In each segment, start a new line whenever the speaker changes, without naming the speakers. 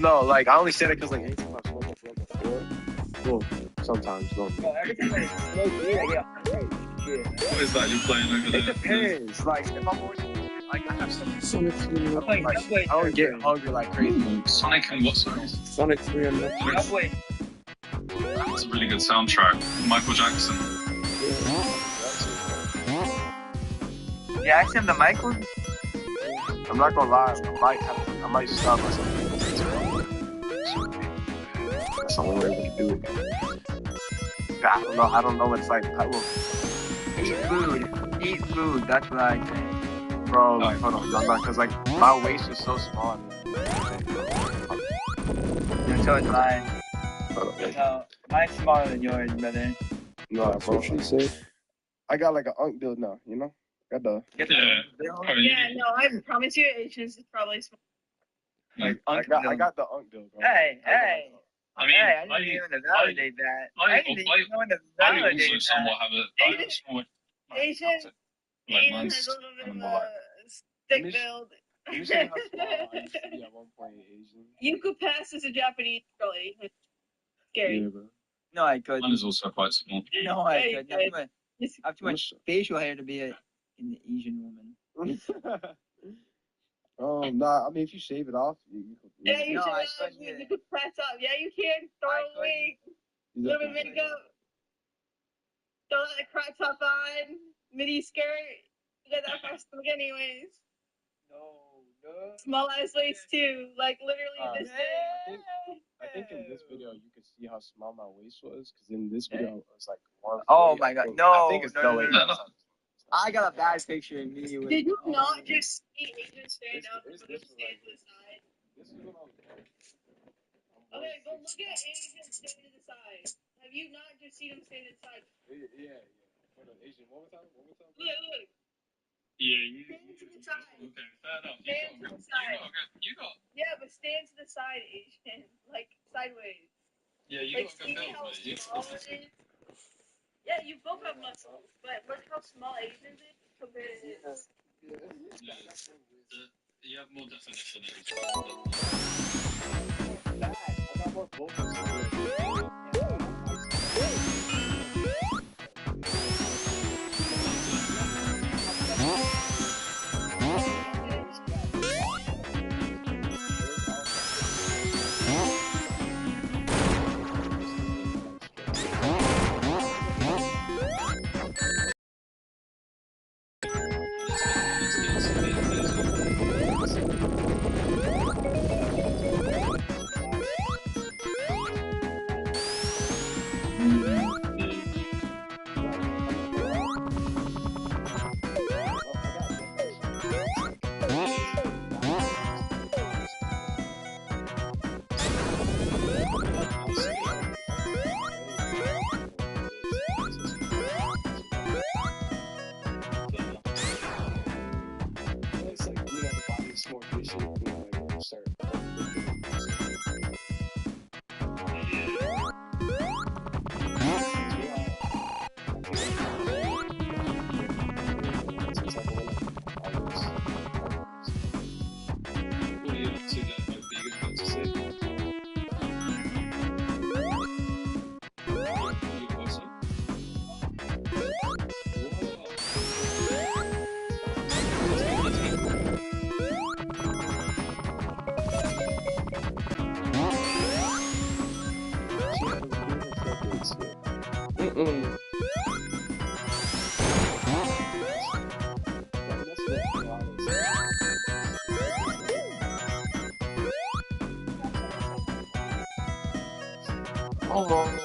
No, like I only say that because like anytime I smoke a blunt before, well, sometimes don't.
Oh, every time I smoke weed, I get hungry. Yeah.
What is that you're playing over there?
It depends. Like if I'm always like I have some Sonic 3 and
Playing Subway
I don't get
Surfer.
hungry like crazy.
Sonic and what, sorry?
Sonic 3 and
Subway.
That's a really good soundtrack. Michael Jackson.
Jackson, the Michael?
I'm not gonna lie, I might stop myself. That's the only way we can do it. I don't know what it's like.
Eat food, that's what I say.
Bro, like, hold on, no, because like my waist is so small.
So is mine.
Hold on, wait.
No, mine's smaller than yours, brother.
No, that's what she said. I got like an unk build now, you know? Got the
Yeah.
Yeah, no, I promise you, Asians is probably small.
Like,
I got the unk build, bro.
Hey.
I mean,
Hey, I didn't even validate that. I didn't even want to
I
validate
also
that.
somewhat have a small,
Asian,
like
Asian
mine's
has a little bit
kind
of
of
a stick
Let me-
build.
You see how small I used to be at one point Asian?
You could pass as a Japanese girl, Asian. Scary.
Yeah, bro.
No, I couldn't.
mine is also quite small.
No, I
Hey,
couldn't. I have too much
What's-
facial hair to be an Asian woman.
Nah, I mean, if you shave it off, you could.
Yeah, you
No,
should
I
have.
couldn't
You
either.
could press up. Yeah, you can. Throw
I
away.
you
Little bit
definitely-
makeup. Throw that crop top on. Midi skirt. You got that first look anyways.
No.
Small ass waist too. Like literally this thing.
I think in this video you could see how small my waist was, because in this video it was like 140.
Oh my God,
I think it's
no.
no way.
I got a bad picture of me with.
Did you not just see Asian stand up and
This
stand
was
to the side?
This is what I was doing.
Okay, go look at Asian stand to the side. Have you not just seen him stand to the side?
Yeah. Hold on, Asian, one more time.
Look.
Yeah,
Stand to the side.
Okay, fair enough.
Stand to the side.
You got.
Yeah, but stand to the side, Asian. Like sideways.
Yeah, you
Like
got
see
good build,
how
mate.
small it is? Yeah, you both have muscles, but look how small Asian's is compared to his.
You have more definition.
I got more focus. It's like, the body's more efficient, like, start. Oh.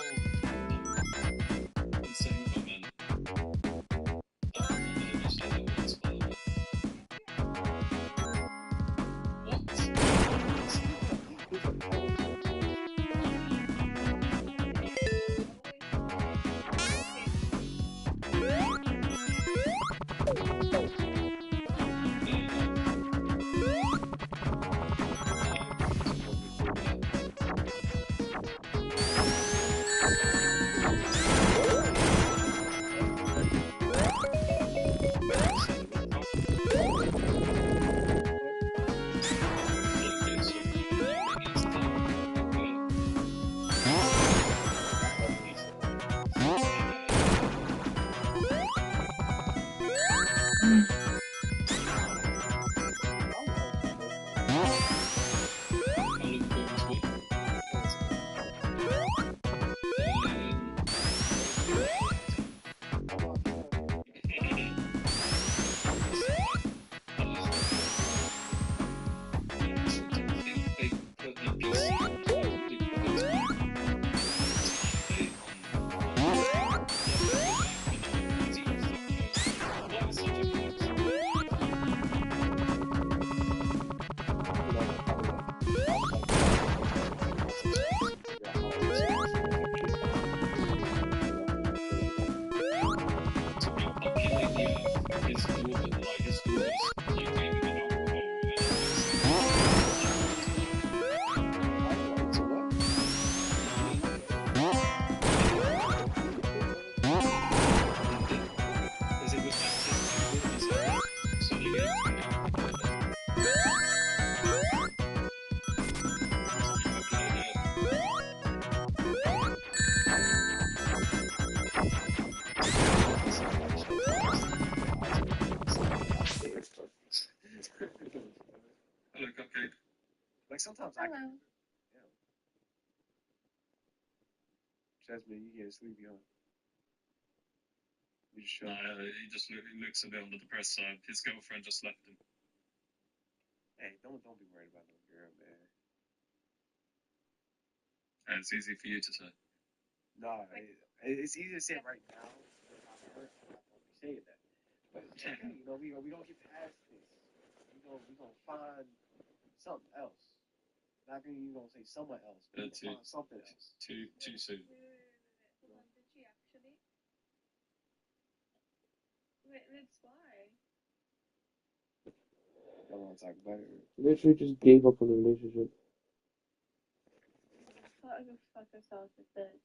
Like sometimes I
Hello.
Jasmine, you getting sleepy, huh? You just
No,
shut
he just looks a bit under the press. His girlfriend just left him.
Hey, don't be worried about no girl, man.
And it's easy for you to say.
Nah, it's easy to say right now. I'm hurt. I'm not gonna be saying that. But you know, we gonna get past this. We gonna find something else. Not gonna you gonna say someone else. But we gonna find something else.
Too soon.
Hold on, did she actually? Wait, that's why.
I wanna talk about it.
Literally just gave up on the relationship.
I thought I could fuck herself with it.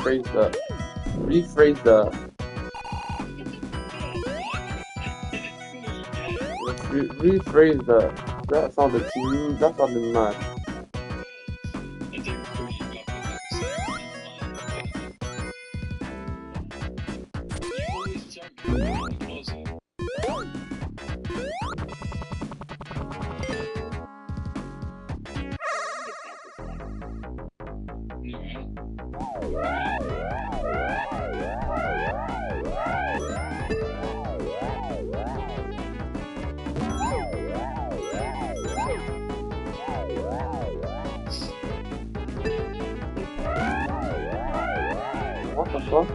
Rephrase that. Rephrase that. Rephrase that. That sounded mad. What the fuck?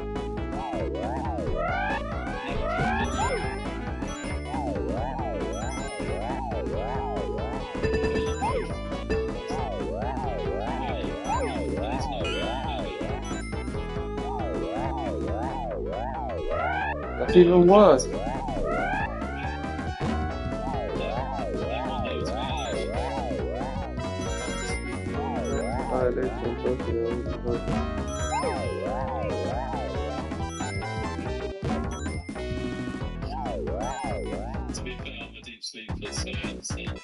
That's even worse.
To be fair, I'm a deep sleeper, so I understand.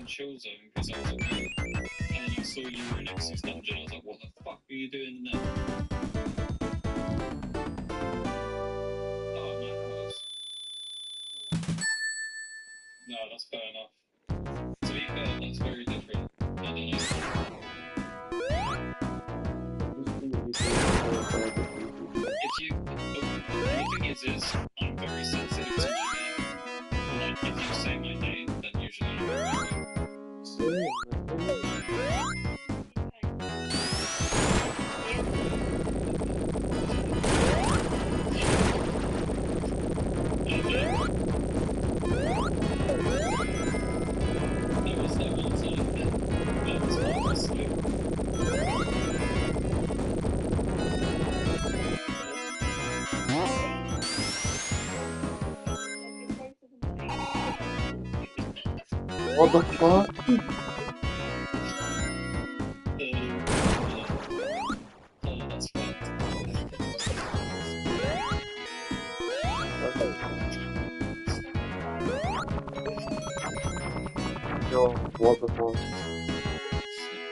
Chill zone because I was at work, and then I saw you were in Exodus Dungeon. I was like, what the fuck were you doing in there? Oh, my house. No, that's fair enough. To be fair, that's very different. I don't know. If you, the thing is, I'm very sensitive to my name. Like, if you say my name, then usually you remember.
What the fuck?
Oh, that's fucked.
Yo, what the fuck?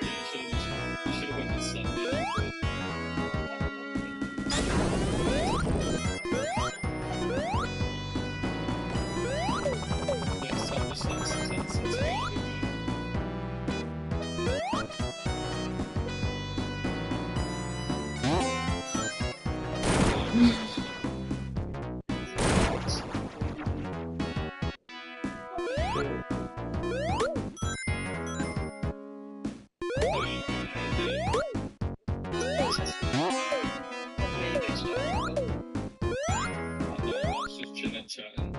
Yeah, you should have went with slightly elaborate. Next time, just like sentences. Just chilling, chatting.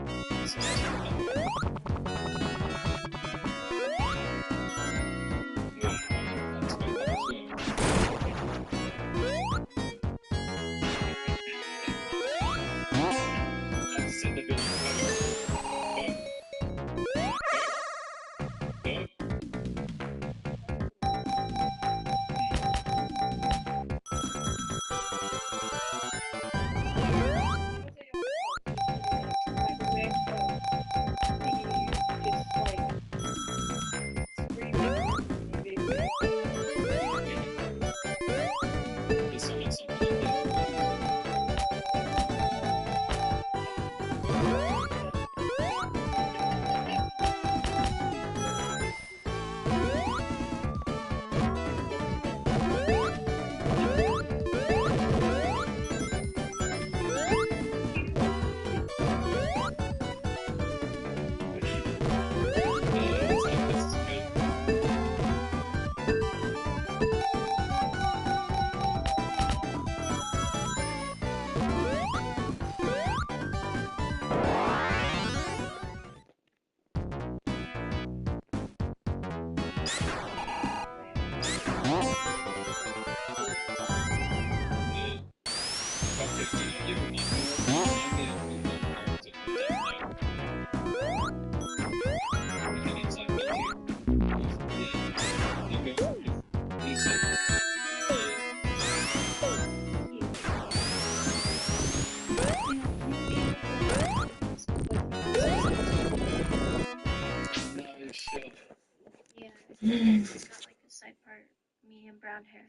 Yeah, he's got like a side part, medium brown hair.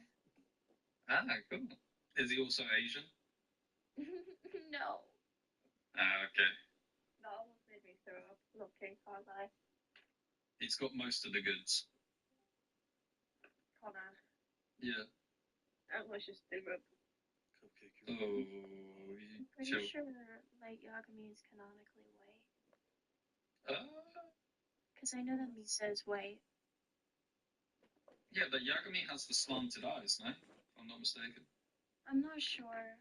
Ah, cool. Is he also Asian?
No.
Ah, okay.
That almost made me throw up. Looking quasi.
He's got most of the goods.
Connor.
Yeah.
I almost just threw up.
Oh,
I'm pretty sure Light Yagami is canonically white. Because I know that he says white.
Yeah, but Yagami has the slanted eyes, no? If I'm not mistaken.
I'm not sure.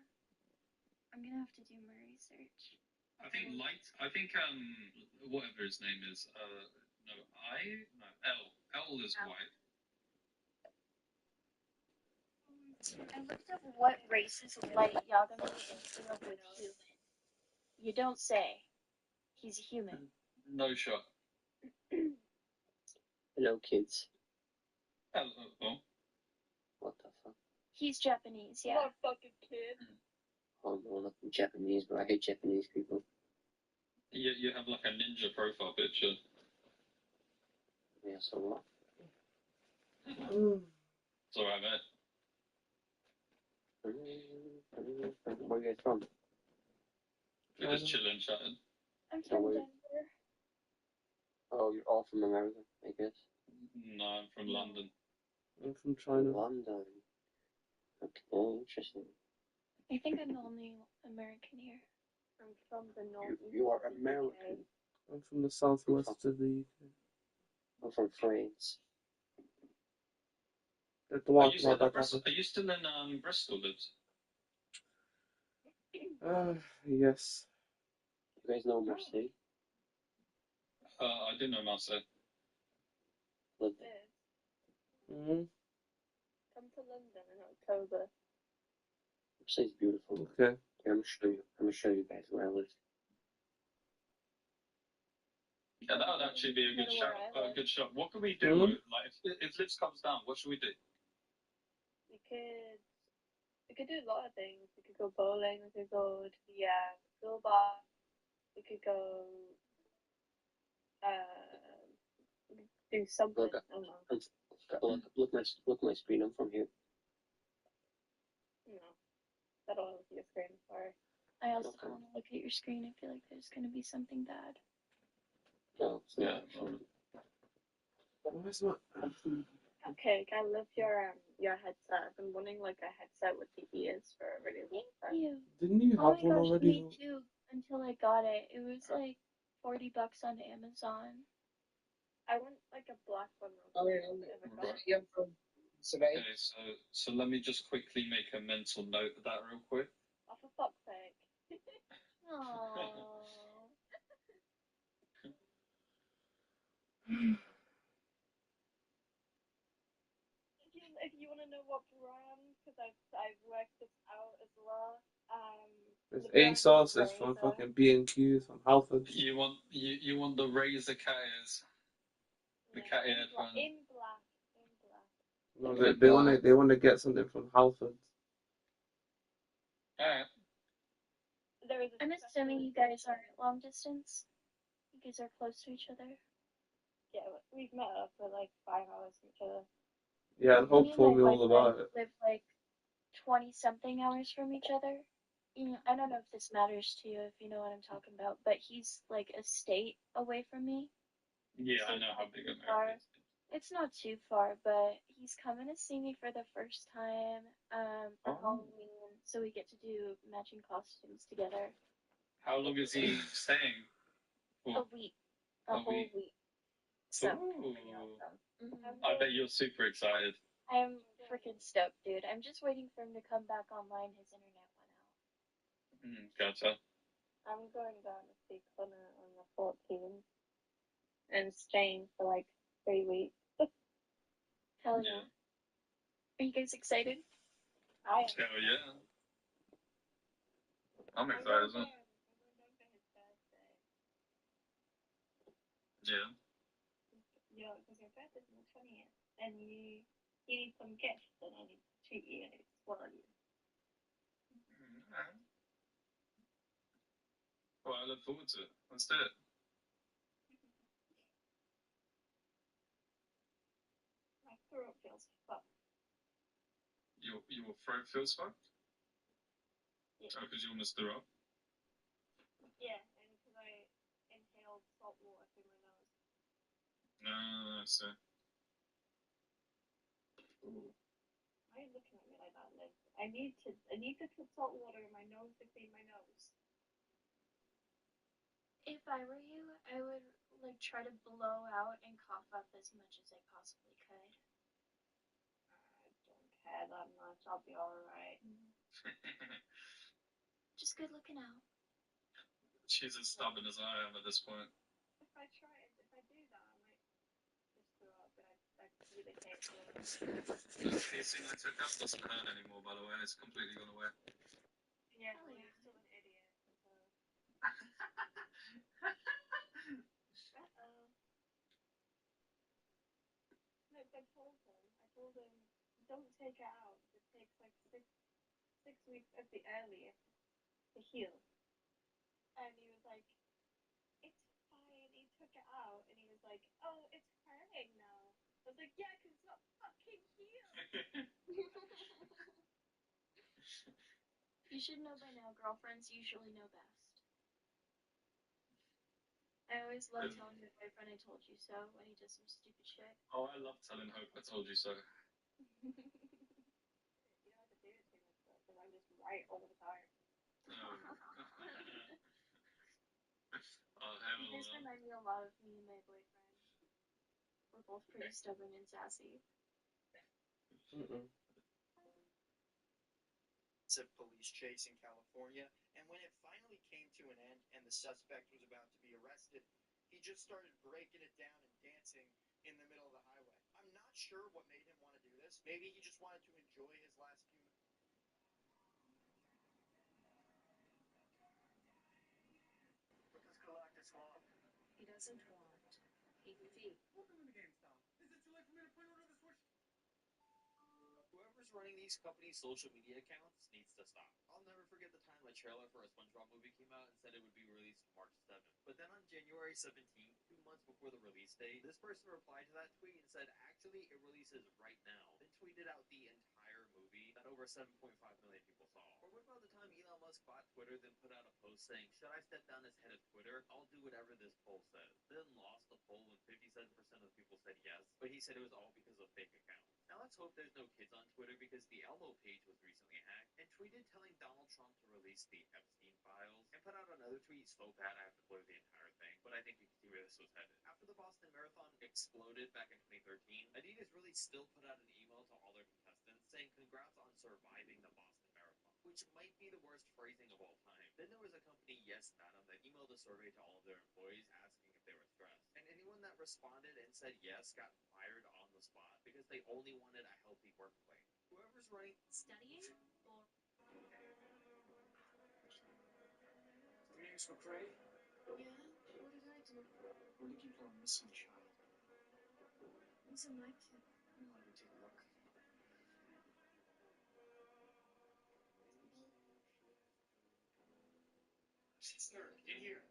I'm gonna have to do more research.
I think whatever his name is, L is
L.
white.
I looked up what races Light Yagami and came up with human. You don't say. He's a human.
No shot.
Hello, kids.
Oh.
What the fuck?
He's Japanese, yeah.
What fucking kid?
Oh no, not Japanese, but I hate Japanese people.
You have like a ninja profile picture.
Yeah, so what?
It's alright, mate.
Where are you guys from?
We're just chilling, chatting.
I'm
So
from
where-
Denver.
Oh, you're all from America, I guess.
No, I'm from London.
I'm from China.
London. Okay, interesting.
I think I'm the only American here. I'm from the north.
You are American.
I'm from the southwest of the UK.
I'm from France.
Are you still in Bristol, Liz?
Yes.
You guys know Marseille?
I do know Marseille.
London.
Mm-hmm.
Come to London in October.
Marseille's beautiful.
Okay.
Here, I'm gonna show you guys where I live.
Yeah, that would actually be a good
Middle
shot.
where I
A
live.
good shot. What can we do?
Hmm?
Like, if Lips comes down, what should we do?
We could do a lot of things. We could go bowling. We could go to the pool bar. We could go do something.
Look,
I don't know.
look my screen. I'm from here.
No, I don't want to see your screen. Sorry.
I also
Okay.
don't want to look at your screen. I feel like there's going to be something bad.
No, it's
Yeah.
not actually.
Where's my...
Okay, I love your headset. I've been wanting like a headset with the ears for a really long time.
Thank you.
Didn't you
Oh
have
my
one
gosh,
already?
me too. Until I got it. It was like $40 on Amazon.
I want like a black one.
Right.
Survey.
Okay, so let me just quickly make a mental note of that real quick.
Oh, for fuck's sake.
Aww.
If you want to know what brand, because I've worked this out as well.
There's
The brand
ASOS,
is
there's from
Razer.
fucking B&Q, from Halford.
You want the Razer cat ears, the cat
in
earphones.
black.
No,
Oh my
they wanna get something from Halford.
Alright.
There is a
I'm assuming you guys aren't long distance. You guys are close to each other.
Yeah, we've met up for like 5 hours from each other.
Yeah, and Hope
Me and
told me
my
all about
boyfriend
it.
live like 20-something hours from each other. You know, I don't know if this matters to you, if you know what I'm talking about, but he's like a state away from me.
Yeah,
So
I know how
not
big
too
America
far.
is.
It's not too far, but he's coming to see me for the first time for
Oh.
Halloween, so we get to do matching costumes together.
How long is he staying
A
for?
week,
A
whole
week.
week. So
Ooh.
pretty awesome.
I bet you're super excited.
I'm freaking stoked, dude. I'm just waiting for him to come back online. His internet went out.
Gotcha.
I'm going down to see Connor on the 14th and staying for like 3 weeks.
Hell
Yeah.
yeah. Are you guys excited?
I am.
Hell yeah. I'm
I'm
excited
going
as well.
down for his birthday.
Yeah.
Yeah, because your birthday's on the 20th, and you need some gifts, and I need to treat you and spoil you.
Well, I look forward to it. Let's do it.
My throat feels fucked.
Your throat feels fucked?
Yeah.
Oh, because you almost threw up?
Yeah, and because I inhaled salt water through my nose.
I see.
Why are you looking at me like that, Liz? I need to put salt water in my nose to clean my nose.
If I were you, I would like try to blow out and cough up as much as I possibly could.
I don't care that much. I'll be alright.
Just good looking out.
She's as stubborn as I am at this point.
If I do that, I might just throw up, and I really hate throwing up.
The piercing I took out doesn't hurt anymore, by the way. It's completely gone away.
Yeah,
Hell
well,
yeah.
you're still an idiot. So. Look, I told him, don't take it out. It takes like six weeks at the earliest to heal. And he was like, it's fine. He took it out, and he was like, oh, it's hurting now. I was like, yeah, because it's not fucking healed.
You should know by now, girlfriends usually know best. I always love telling my boyfriend I told you so when he does some stupid shit.
Oh, I love telling Hope I told you so.
You don't have to do it too much, though, because I'm just right all the time.
Oh, hell
You guys
no.
remind me a lot of me and my boyfriend. We're both pretty stubborn and sassy.
Of police chase in California, and when it finally came to an end and the suspect was about to be arrested, he just started breaking it down and dancing in the middle of the highway. I'm not sure what made him want to do this. Maybe he just wanted to enjoy his last few minutes.
Because Galactus Law. He doesn't want Whoever's running these companies' social media accounts needs to stop. I'll never forget the time a trailer for a SpongeBob movie came out and said it would be released March 7th. But then on January 17th, 2 months before the release date, this person replied to that tweet and said, actually, it releases right now. Then tweeted out the entire movie that over 7.5 million people saw. Or what about the time Elon Musk bought Twitter, then put out a post saying, should I step down as head of Twitter? I'll do whatever this poll says. Then lost the poll when 57% of the people said yes, but he said it was all because of fake accounts. Now let's hope there's no kids on Twitter because the Elmo page was recently hacked and tweeted telling Donald Trump to release the Epstein files and put out another tweet so bad I have to blur the entire thing, but I think you can see where this was headed. After the Boston Marathon exploded back in 2013, Adidas really still put out an email to all their contestants saying congrats on surviving the Boston Marathon, which might be the worst phrasing of all time. Then there was a company, Yes Madam, that emailed a survey to all of their employees asking if they were stressed. And anyone that responded and said yes got fired on the spot because they only wanted a healthy workplace. Whoever's running
Studying or
Greetings for Cray.
yeah? What did I do?
We're looking for a missing child.
Wasn't my kid.
You want to take a look? Sister, in here.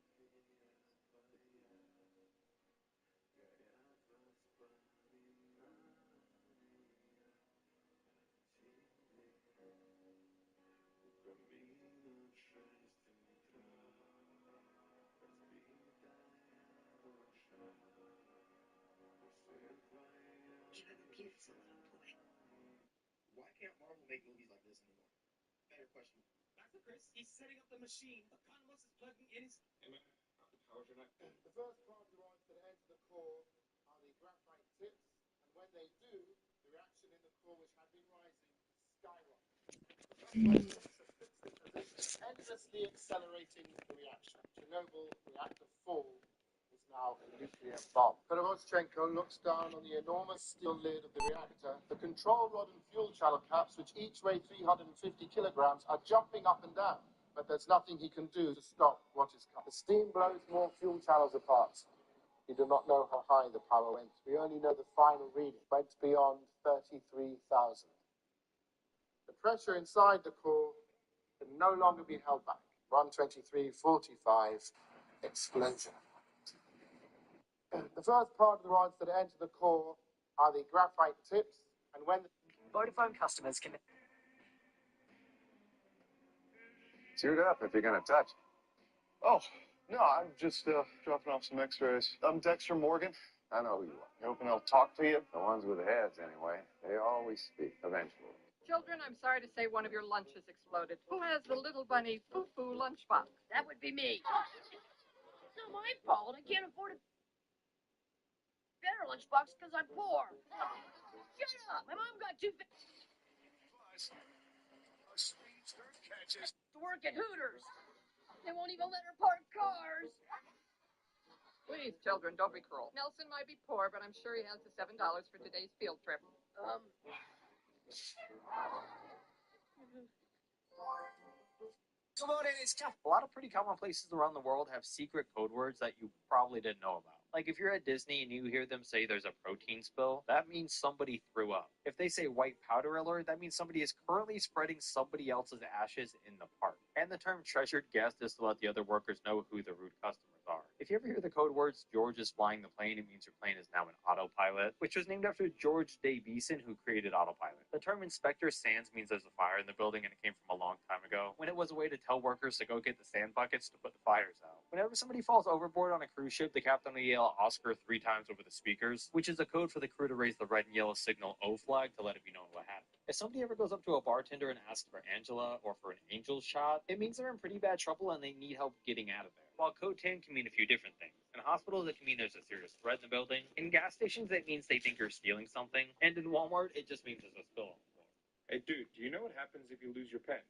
You have a beautiful little boy.
Why can't Marvel make movies like this anymore? Better question.
Dr. Chris, he's setting up the machine. Economos is plugging in his... Hey, man, how was your night?
The first part of the rods that enter the core are the graphite tips, and when they do, the reaction in the core, which had been rising, skyrockets. The first process of fixed position, endlessly accelerating the reaction. Chernobyl reactor full is now a nuclear bomb. Konovoschenko looks down on the enormous steel lid of the reactor. The control rod and fuel channel caps, which each weigh 350 kilograms, are jumping up and down. But there's nothing he can do to stop what is coming. The steam blows more fuel channels apart. We do not know how high the power went. We only know the final reading went beyond 33,000. The pressure inside the core can no longer be held back. 123.45, explosion. The first part of the rods that enter the core are the graphite tips, and when the
Vodafone customers can...
Suit up if you're gonna touch. Oh, no, I'm just dropping off some x-rays. I'm Dexter Morgan. I know who you are. You hoping they'll talk to you? The ones with heads, anyway. They always speak, eventually.
Children, I'm sorry to say one of your lunches exploded. Who has the little bunny foo-foo lunchbox?
That would be me. It's not my fault. I can't afford a better lunchbox because I'm poor. Shut up. My mom got too fat to work at Hooters. They won't even let her park cars.
Please, children, don't be cruel. Nelson might be poor, but I'm sure he has the $7 for today's field trip.
Come on in, it's tough. A lot of pretty common places around the world have secret code words that you probably didn't know about. Like if you're at Disney and you hear them say there's a protein spill, that means somebody threw up. If they say white powder alert, that means somebody is currently spreading somebody else's ashes in the park. And the term treasured guest is to let the other workers know who the rude customers are. If you ever hear the code words George is flying the plane, it means your plane is now an autopilot, which was named after George Day Beeson, who created autopilot. The term Inspector Sands means there's a fire in the building and it came from a long time ago, when it was a way to tell workers to go get the sand buckets to put the fires out. Whenever somebody falls overboard on a cruise ship, the captain will yell Oscar 3 times over the speakers, which is a code for the crew to raise the red and yellow signal O flag to let it be known what happened. If somebody ever goes up to a bartender and asks for Angela or for an angel shot, it means they're in pretty bad trouble and they need help getting out of there. While code 10 can mean a few different things. In hospitals, it can mean there's a serious threat in the building. In gas stations, it means they think you're stealing something. And in Walmart, it just means there's a spill on the floor.
Hey, dude, do you know what happens if you lose your pen?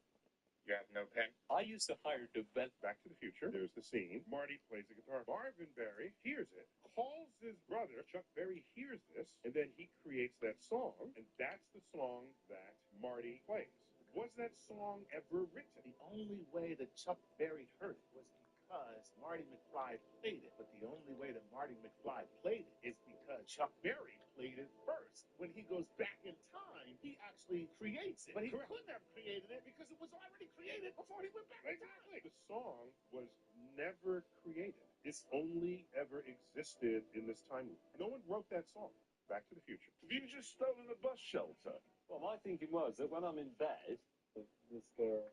You have no pen. I used to hire to vet Back to the Future. There's the scene. Marty plays the guitar. Marvin Berry hears it, calls his brother. Chuck Berry hears this, and then he creates that song, and that's the song that Marty plays. Was that song ever written? The only way that Chuck Berry heard it was in because Marty McFly played it. But the only way that Marty McFly played it is because Chuck Berry played it first. When he goes back in time, he actually creates it. But he couldn't have created it because it was already created before he went back in time. The song was never created. It's only ever existed in this time loop. No one wrote that song. Back to the Future. You just stolen a bus shelter.
Well, my thinking was that when I'm in bed, this girl.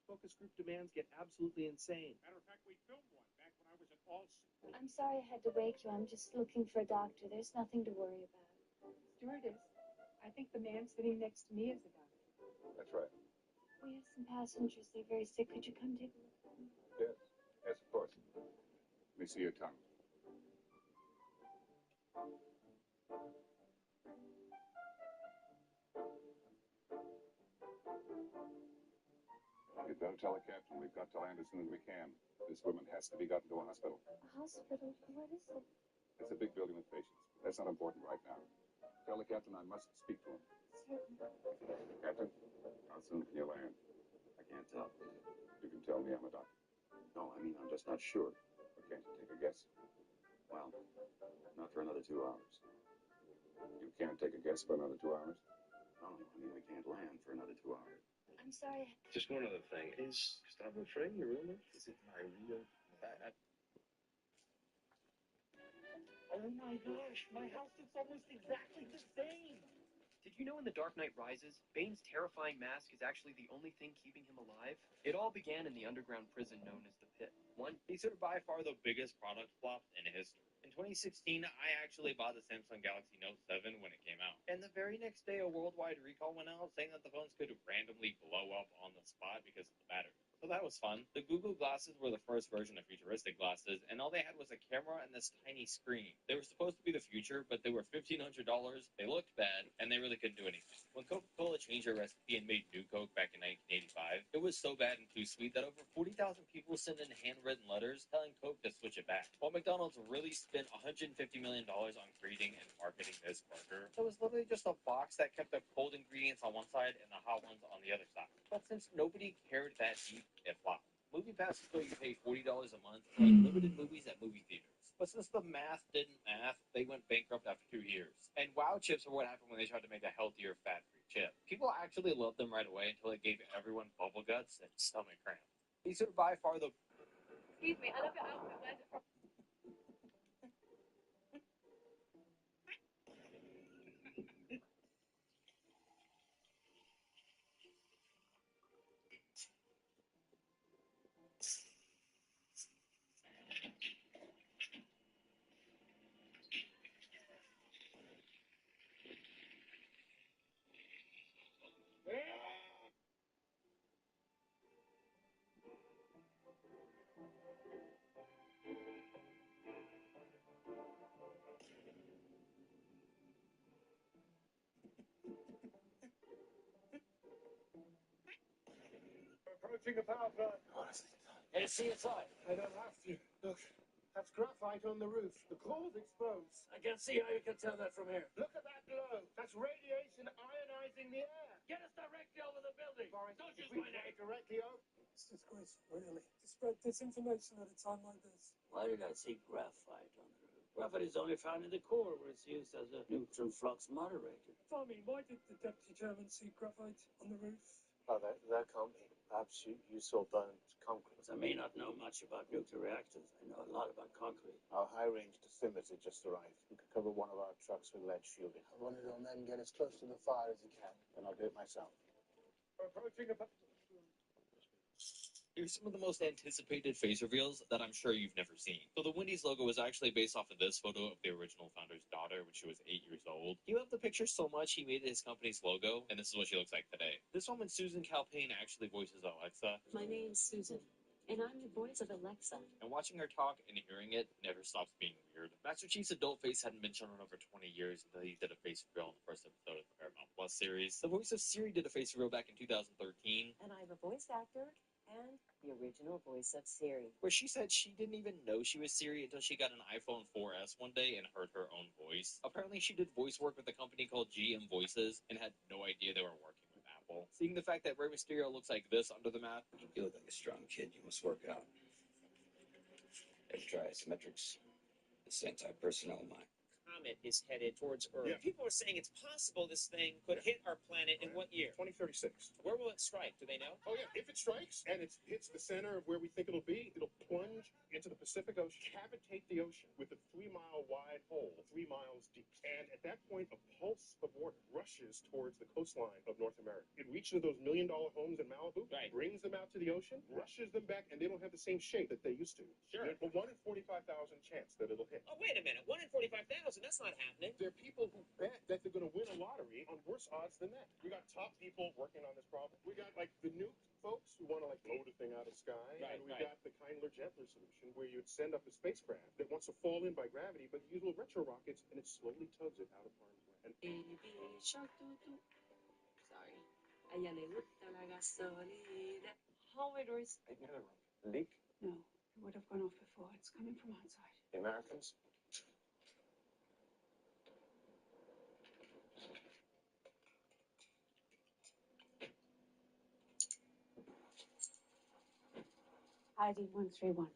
Focus group demands get absolutely insane.
Matter of fact, we filmed one back when I was at Allstate.
I'm sorry I had to wake you. I'm just looking for a doctor. There's nothing to worry about.
Stewardess, I think the man sitting next to me is a doctor.
That's right.
We have some passengers. They're very sick. Could you come take a look?
Yes. Yes, of course. Let me see your tongue. You'd better tell the captain we've got to land as soon as we can. This woman has to be gotten to a hospital.
A hospital? What is it?
It's a big building with patients. That's not important right now. Tell the captain I must speak to him.
Certainly.
Captain, how soon can you land?
I can't tell.
You can tell me I'm a doctor.
No, I mean, I'm just not sure.
Or can't you take a guess?
Well, not for another 2 hours.
You can't take a guess for another 2 hours?
No, I mean, we can't land for another 2 hours.
I'm sorry.
Just one other thing. Is Gustavo Fring your real name? Is it my real?
Oh my gosh, my house looks almost exactly the same. Did you know in The Dark Knight Rises, Bane's terrifying mask is actually the only thing keeping him alive? It all began in the underground prison known as the Pit. These are by far the biggest product flop in history. In 2016, I actually bought the Samsung Galaxy Note 7 when it came out. And the very next day, a worldwide recall went out saying that the phones could randomly blow up on the spot because of the battery. So that was fun. The Google glasses were the first version of futuristic glasses, and all they had was a camera and this tiny screen. They were supposed to be the future, but they were $1,500, they looked bad, and they really couldn't do anything. When Coca-Cola changed their recipe and made New Coke back in 1985, it was so bad and too sweet that over 40,000 people sent in handwritten letters telling Coke to switch it back. While McDonald's really spent $150 million on creating and marketing this burger, it was literally just a box that kept the cold ingredients on one side and the hot ones on the other side. But since nobody cared that deep, it flopped. Movie passes where you pay $40 a month for unlimited movies at movie theaters. But since the math didn't math, they went bankrupt after 2 years. And wow chips are what happened when they tried to make a healthier, fat-free chip. People actually loved them right away until it gave everyone bubble guts and stomach cramps. These are by far the...
Excuse me, I love your outfit. Where's it from?
We're approaching the power plant.
Let's see inside.
I don't have to. Look, that's graphite on the roof. The core's exposed.
I can't see how you can tell that from here.
Look at that glow. That's radiation ionizing the air.
Get us directly over the building.
Boris,
Don't use
if we
my
get
name.
directly over.
It's disgraceful, really, to spread disinformation at a time like this.
Why did I see graphite on the roof? Graphite is only found in the core, where it's used as a neutron flux moderator.
Tommy, why did the deputy chairman see graphite on the roof?
Oh, that can't be. Perhaps you saw burnt concrete.
I may not know much about nuclear reactors. I know a lot about concrete.
Our high-range dosimeter just arrived. We could cover one of our trucks with lead shielding. I want it on then get as close to the fire as you can. Then I'll do it myself.
We're approaching a...
Here's some of the most anticipated face reveals that I'm sure you've never seen. So the Wendy's logo was actually based off of this photo of the original founder's daughter when she was 8 years old. He loved the picture so much he made it his company's logo, and this is what she looks like today. This woman, Susan Calpain, actually voices Alexa.
My name's Susan, and I'm the voice of Alexa.
And watching her talk and hearing it never stops being weird. Master Chief's adult face hadn't been shown in over 20 years until he did a face reveal in the first episode of the Paramount Plus series. The voice of Siri did a face reveal back in 2013.
And I'm a voice actor and the original voice of Siri.
Where she said she didn't even know she was Siri until she got an iPhone 4S one day and heard her own voice. Apparently she did voice work with a company called GM Voices and had no idea they were working with Apple. Seeing the fact that Rey Mysterio looks like this under the mask.
You look like a strong kid. You must work out.
Let's try asymmetrics. This anti-personnel mine.
Comet is headed towards Earth.
Yeah.
People are saying it's possible this thing could hit our planet in what year?
2036.
Where will it strike? Do they know?
Oh yeah, if it strikes and it hits the center of where we think it'll be, it'll plunge into the Pacific Ocean, cavitate the ocean with a 3-mile wide hole, 3 miles deep. And at that point, a pulse of water rushes towards the coastline of North America. It reaches those $1 million homes in Malibu,
Right.
brings them out to the ocean, rushes them back, and they don't have the same shape that they used to.
Sure.
There's a 1 in 45,000 chance that it'll hit.
Oh, wait a minute. 1 in 45,000? That's not happening.
There are people who bet that they're going to win a lottery on worse odds than that. We got top people working on this problem. We got like the nuke folks who want to like blow the thing out of the sky,
Right,
and we
right.
got the kindler, gentler solution where you'd send up a spacecraft that wants to fall in by gravity, but you use little retro rockets and it slowly tugs it out of harm's way. And
Sorry. A yan ay talaga solid. How it was.
Leak?
No, it would have gone off before. It's coming from outside.
The Americans?
ID 131.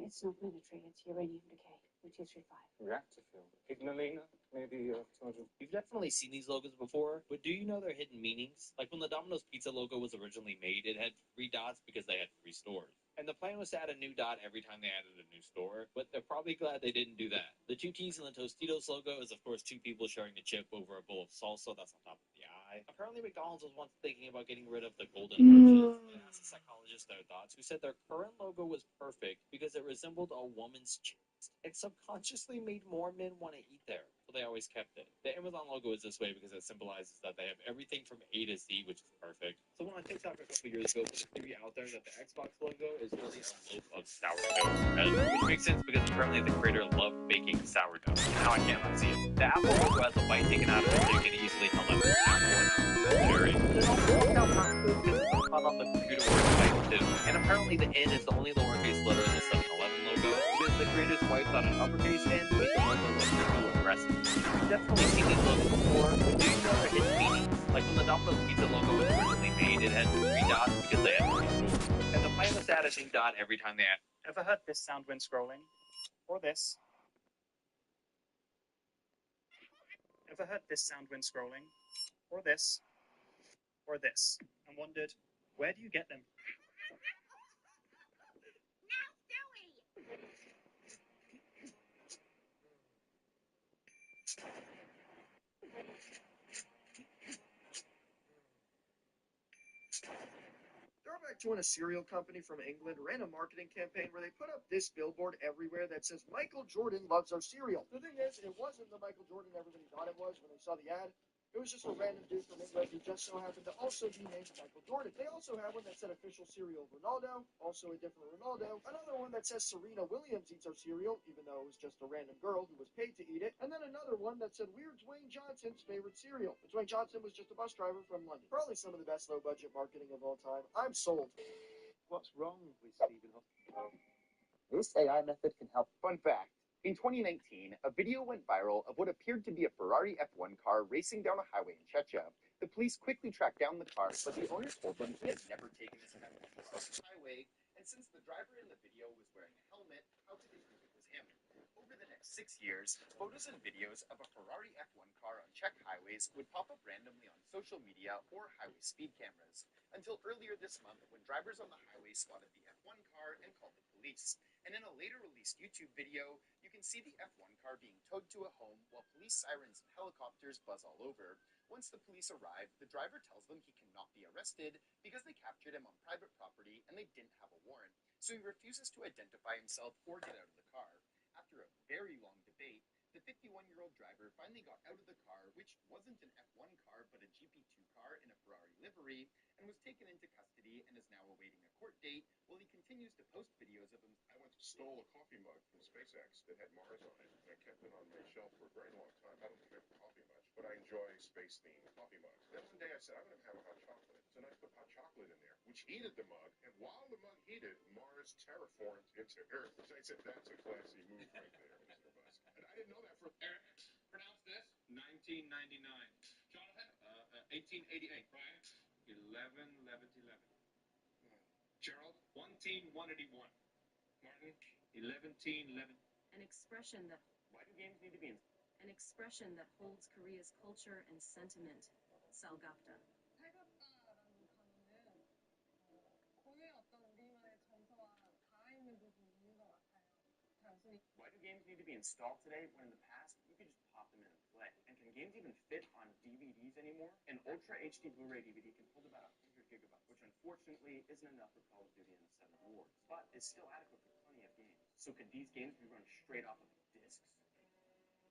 It's not military, it's uranium decay. 235.
Reactor field. Ignalina? Maybe 200.
You've definitely seen these logos before, but do you know their hidden meanings? Like when the Domino's Pizza logo was originally made, it had 3 dots because they had 3 stores. And the plan was to add a new dot every time they added a new store, but they're probably glad they didn't do that. The 2 T's in the Tostitos logo is, of course, 2 people sharing a chip over a bowl of salsa that's on top of the eye. Apparently, McDonald's was once thinking about getting rid of the golden arches. I asked a psychologist their thoughts, who said their current logo was perfect because it resembled a woman's chest. It subconsciously made more men want to eat there, so they always kept it. The Amazon logo is this way because it symbolizes that they have everything from A to Z, which is perfect. Someone on TikTok a couple years ago put a theory out there that the Xbox logo is really a loaf of sourdough, which makes sense because apparently the creator loved baking sourdough. Now I can't unsee it. The Apple logo has a bite taken out of it so you can easily tell that it's Apple and not cherry. But it also works out perfectly because it's been caught on the computer website too. And apparently the N is the only lowercase letter in the 7-Eleven logo because the creator's wife thought an uppercase N made the logo look too aggressive. You've definitely seen these logos before, but do you know their hidden meanings? Like when the Domino's Pizza logo was originally made, it had 3 dots because they had 3 stores. And the plan was to add a new dot every time they add.
Ever heard this sound when scrolling? Or this? Ever heard this sound when scrolling? Or this? Or this? And wondered, where do you get them?
Throwback to when a cereal company from England ran a marketing campaign where they put up this billboard everywhere that says, Michael Jordan loves our cereal. The thing is, it wasn't the Michael Jordan everybody thought it was when they saw the ad. It was just a random dude from England who just so happened to also be named Michael Jordan. They also had one that said official cereal Ronaldo, also a different Ronaldo. Another one that says Serena Williams eats our cereal, even though it was just a random girl who was paid to eat it. And then another one that said we're Dwayne Johnson's favorite cereal. But Dwayne Johnson was just a bus driver from London. Probably some of the best low-budget marketing of all time. I'm sold.
What's wrong with Stephen Hawking? This AI method can help. Fun fact. In 2019, a video went viral of what appeared to be a Ferrari F1 car racing down a highway in Czechia. The police quickly tracked down the car, but the owner told them he had never taken his F1 car off the highway, and since the driver in the video was wearing a helmet, how could they prove it was him? Over the next 6 years, photos and videos of a Ferrari F1 car on Czech highways would pop up randomly on social media or highway speed cameras, until earlier this month when drivers on the highway spotted the F1 car and called the police. And in a later released YouTube video, you can see the F1 car being towed to a home while police sirens and helicopters buzz all over. Once the police arrive, the driver tells them he cannot be arrested because they captured him on private property and they didn't have a warrant, so he refuses to identify himself or get out of the car. After a very long debate, the 51-year-old driver finally got out of the car, which wasn't an F1 car but a GP2 car in a Ferrari livery, and was taken into custody and is now awaiting a court date while he continues to post videos of him.
I once stole a coffee mug from SpaceX that had Mars on it, and I kept it on my shelf for a very long time. I don't drink coffee much, but I enjoy space-themed coffee mugs. Then one day I said, I'm going to have a hot chocolate. So then I put hot chocolate in there, which heated the mug, and while the mug heated, Mars terraformed into Earth. So I said, that's a classy move right there, Mr. Musk. And I didn't know that for...
Pronounce this. 1999. Jonathan? 1888. Brian? 11, 11, 11. Gerald? 1 team, 181. Martin?
11 teen, 11.
An expression that
Why do games need to be in?
an expression that holds Korea's culture and sentiment. Salgapta.
Why do games need to be installed today when in the past you could just pop them in and play? And can games even fit on DVDs anymore? An Ultra HD Blu-ray DVD can hold about 100 gigabytes, which unfortunately isn't enough for Call of Duty and the Seven Wars, but is still adequate for plenty of games. So can these games be run straight off of discs?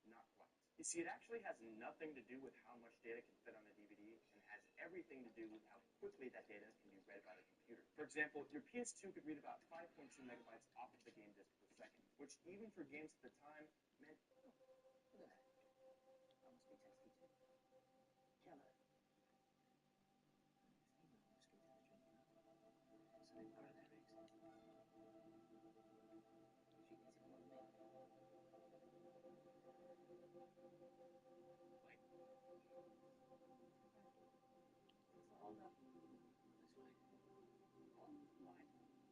Not quite. You see, it actually has nothing to do with how much data can fit on a DVD and has everything to do with how quickly that data can be read by the computer. For example, your PS2 could read about 5.2 megabytes off of the game disk per second, which even for games at the time meant...
Look at that. I must be texting too. Killer.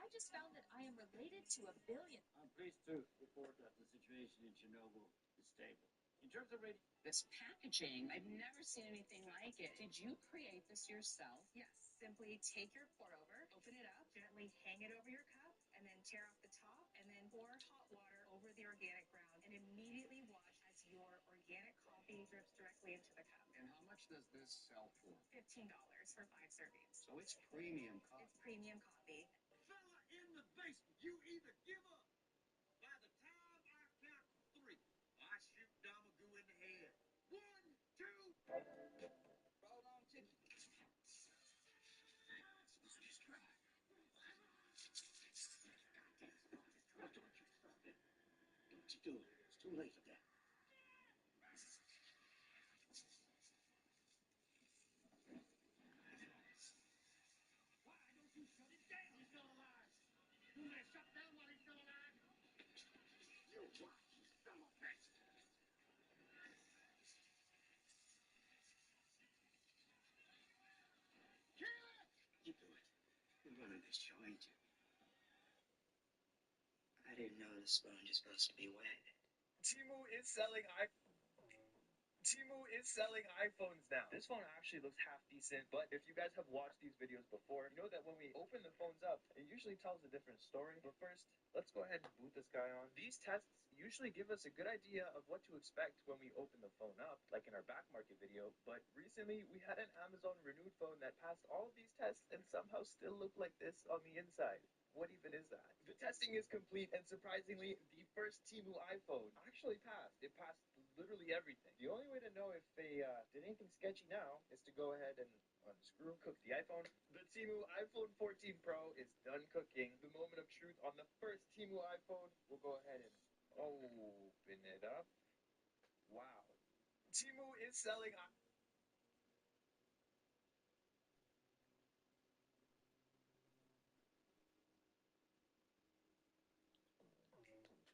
I just found that I am related to a billion.
I'm pleased to report that the situation in Chernobyl is stable. In terms of radio...
This packaging, I've never seen anything like it. Did you create this yourself?
Yes, simply take your pour over, open it up, gently hang it over your cup, and then tear off the top, and then pour hot water over the organic ground, and immediately watch as your organic coffee drips directly into the cup.
And how much does this sell for?
$15 for 5 servings.
So it's premium coffee.
It's premium coffee.
Fella in the basement, you either give up. By the time I count to 3, I shoot Damagu in the head. 1, 2.
Roll on to... Don't you do it. It's too late for that.
Why don't you shut it down? He's still alive. You let it shut down while he's still alive? You watch, you son of a bitch. Kill it!
You do it. You're running this show, ain't you? I didn't know the sponge is supposed to be wet.
Temu is selling iPhones now. This phone actually looks half decent, but if you guys have watched these videos before, you know that when we open the phones up, it usually tells a different story. But first, let's go ahead and boot this guy on. These tests usually give us a good idea of what to expect when we open the phone up, like in our back market video, but recently we had an Amazon renewed phone that passed all of these tests and somehow still looked like this on the inside. What even is that? The testing is complete, and surprisingly, the first Temu iPhone actually passed. It passed literally everything. The only way to know if they did anything sketchy now is to go ahead and unscrew, cook the iPhone. The Temu iPhone 14 Pro is done cooking. The moment of truth on the first Temu iPhone. We'll go ahead and open it up. Wow. Temu is selling...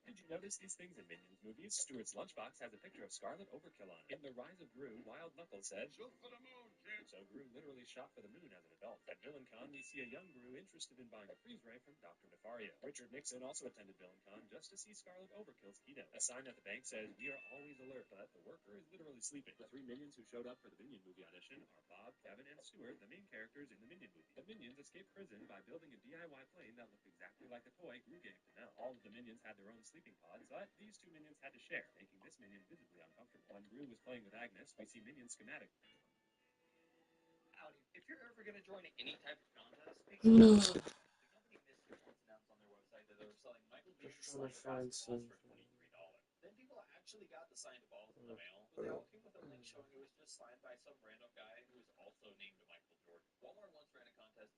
Did you notice these things in Minions movies? Stewart's lunchbox has a picture of Scarlet Overkill on it. In The Rise of Gru, Wild Knuckles said,
Shoot for the moon, kid.
So Gru literally shot for the moon as an adult. At VillainCon, we see a young Gru interested in buying a freeze ray from Dr. Nefario. Richard Nixon also attended VillainCon just to see Scarlet Overkill's keynote. A sign at the bank says, "We are always alert," but the worker is literally sleeping. The 3 Minions who showed up for the Minion movie audition are Bob, Kevin, and Stewart, the main characters in the Minion movie. The Minions escaped prison by building a DIY plane that looked exactly like the toy Gru gave to them. All of the Minions had their own sleeping pods, but these 2 Minions had to share, making this Minion visibly uncomfortable. When Gru was playing with Agnes, we see Minion schematic.
Howdy. If you're ever going to join any type of contest, make sure
No.
the company Mystery once announced on their website that they were selling Michael
Just
Jordan's
trying to find
basketballs
some.
for $23. Then people actually got the signed balls in the mail, but they all came with a link showing it was just signed by some random guy who was also named Michael Jordan. Walmart once ran a contest.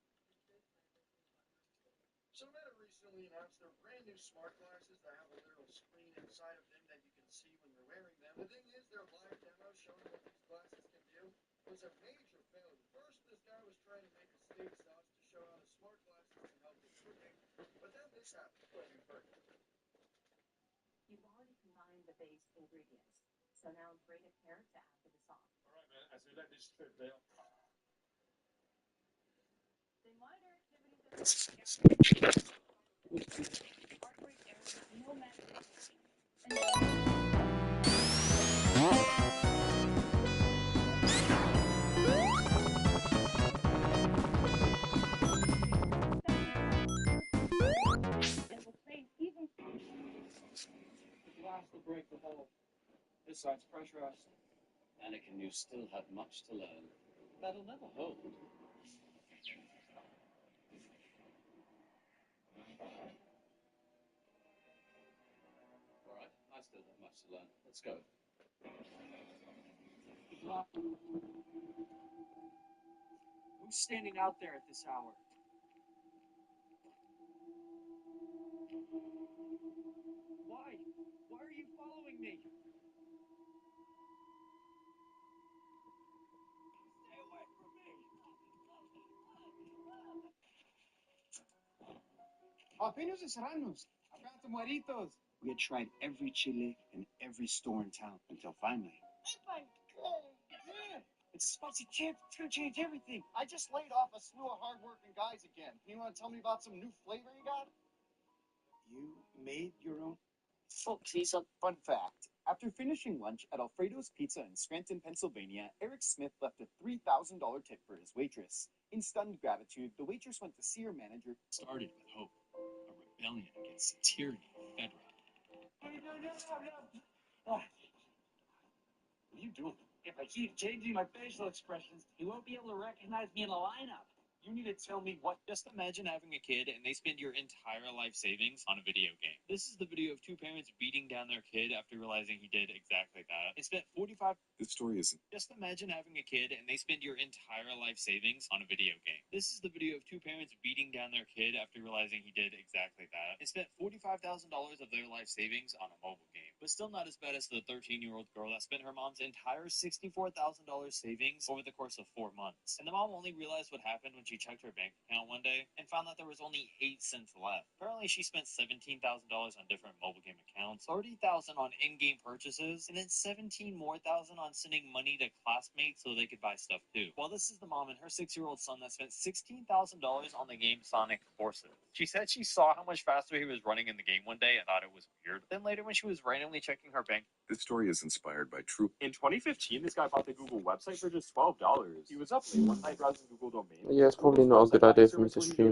So Meta recently announced their brand new smart glasses that have a little screen inside of them that you can see when you're wearing them. The thing is, their live demo showing what these glasses can do was a major failure. First, this guy was trying to make a steak sauce to show how the smart glasses can help with cooking, but then this happened. What have you heard?
You've already combined the base ingredients, so now grate a carrot to add to the sauce.
All right, man. As we let this trip there.
The minor activities
Heartbreak errors, no matter
Glass will break the hull. This side's pressurized.
Anakin, you still have much to learn. That'll never hold. All right, I still have much to learn. Let's go.
Who's standing out there at this hour? Why? Why are you following me? Stay away from me!
Jalapenos and serranos. I found some Juaritos. We had tried every chile in every store in town until finally.
Yeah, it's a spicy chip. It's gonna change everything. I just laid off a slew of hardworking guys again. You want to tell me about some new flavor you got? You made your own pizza. Fun fact. After finishing lunch at Alfredo's Pizza in Scranton, Pennsylvania, Eric Smith left a $3,000 tip for his waitress. In stunned gratitude, the waitress went to see her manager.
Started with hope, a rebellion against the tyranny of Fedra.
What are you doing? If I keep changing my facial expressions, you won't be able to recognize me in a lineup.
You need to tell me what. Just imagine having a kid and they spend your entire life savings on a video game. This is the video of two parents beating down their kid after realizing he did exactly that. They spent 45.
This story isn't.
Just imagine having a kid and they spend your entire life savings on a video game. This is the video of two parents beating down their kid after realizing he did exactly that. They spent $45,000 of their life savings on a mobile game. But still not as bad as the 13-year-old girl that spent her mom's entire $64,000 savings over the course of 4 months. And the mom only realized what happened when she checked her bank account one day and found that there was only 8 cents left. Apparently she spent $17,000 on different mobile game accounts, $30,000 on in-game purchases, and then $17,000 more on sending money to classmates so they could buy stuff too. Well, this is the mom and her 6-year-old son that spent $16,000 on the game Sonic Forces. She said she saw how much faster he was running in the game one day and thought it was weird. Then later when she was randomly checking her bank.
This story is inspired by true.
In 2015, this guy bought the Google website for just $12. He was up late one night browsing Google domains.
Yeah, it's probably not a good idea for me to stream.